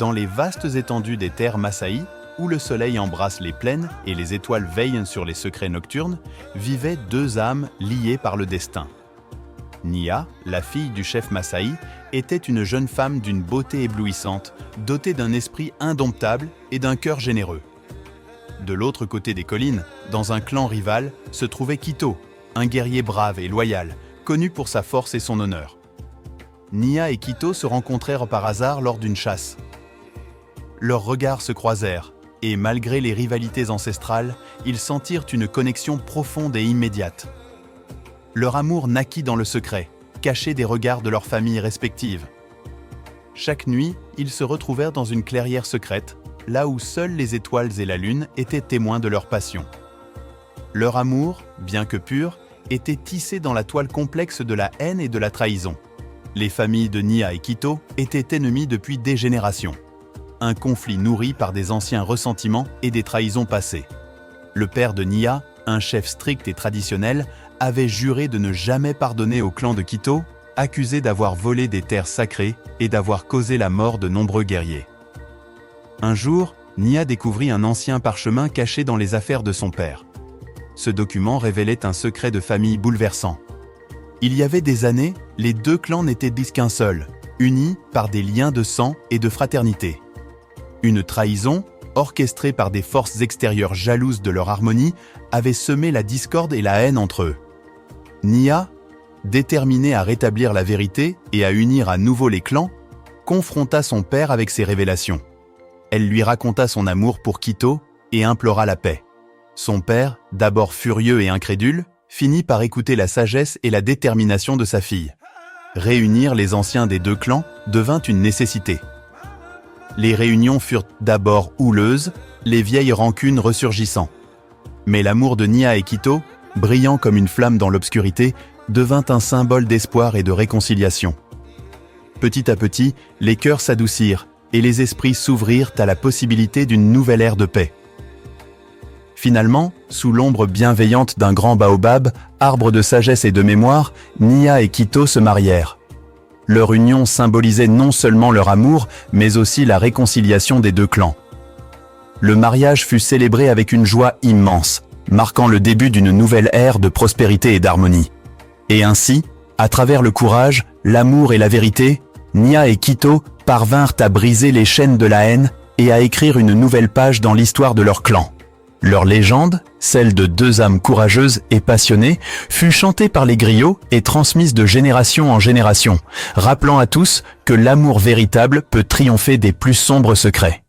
Dans les vastes étendues des terres Masaï, où le soleil embrasse les plaines et les étoiles veillent sur les secrets nocturnes, vivaient deux âmes liées par le destin. Nia, la fille du chef Masaï, était une jeune femme d'une beauté éblouissante, dotée d'un esprit indomptable et d'un cœur généreux. De l'autre côté des collines, dans un clan rival, se trouvait Kito, un guerrier brave et loyal, connu pour sa force et son honneur. Nia et Kito se rencontrèrent par hasard lors d'une chasse. Leurs regards se croisèrent, et malgré les rivalités ancestrales, ils sentirent une connexion profonde et immédiate. Leur amour naquit dans le secret, caché des regards de leurs familles respectives. Chaque nuit, ils se retrouvèrent dans une clairière secrète, là où seules les étoiles et la lune étaient témoins de leur passion. Leur amour, bien que pur, était tissé dans la toile complexe de la haine et de la trahison. Les familles de Nia et Kito étaient ennemies depuis des générations. Un conflit nourri par des anciens ressentiments et des trahisons passées. Le père de Nia, un chef strict et traditionnel, avait juré de ne jamais pardonner au clan de Kito, accusé d'avoir volé des terres sacrées et d'avoir causé la mort de nombreux guerriers. Un jour, Nia découvrit un ancien parchemin caché dans les affaires de son père. Ce document révélait un secret de famille bouleversant. Il y avait des années, les deux clans n'étaient qu'un seul, unis par des liens de sang et de fraternité. Une trahison, orchestrée par des forces extérieures jalouses de leur harmonie, avait semé la discorde et la haine entre eux. Nia, déterminée à rétablir la vérité et à unir à nouveau les clans, confronta son père avec ses révélations. Elle lui raconta son amour pour Kito et implora la paix. Son père, d'abord furieux et incrédule, finit par écouter la sagesse et la détermination de sa fille. Réunir les anciens des deux clans devint une nécessité. Les réunions furent d'abord houleuses, les vieilles rancunes ressurgissant. Mais l'amour de Nia et Kito, brillant comme une flamme dans l'obscurité, devint un symbole d'espoir et de réconciliation. Petit à petit, les cœurs s'adoucirent et les esprits s'ouvrirent à la possibilité d'une nouvelle ère de paix. Finalement, sous l'ombre bienveillante d'un grand baobab, arbre de sagesse et de mémoire, Nia et Kito se marièrent. Leur union symbolisait non seulement leur amour, mais aussi la réconciliation des deux clans. Le mariage fut célébré avec une joie immense, marquant le début d'une nouvelle ère de prospérité et d'harmonie. Et ainsi, à travers le courage, l'amour et la vérité, Nia et Kito parvinrent à briser les chaînes de la haine et à écrire une nouvelle page dans l'histoire de leur clan. Leur légende, celle de deux âmes courageuses et passionnées, fut chantée par les griots et transmise de génération en génération, rappelant à tous que l'amour véritable peut triompher des plus sombres secrets.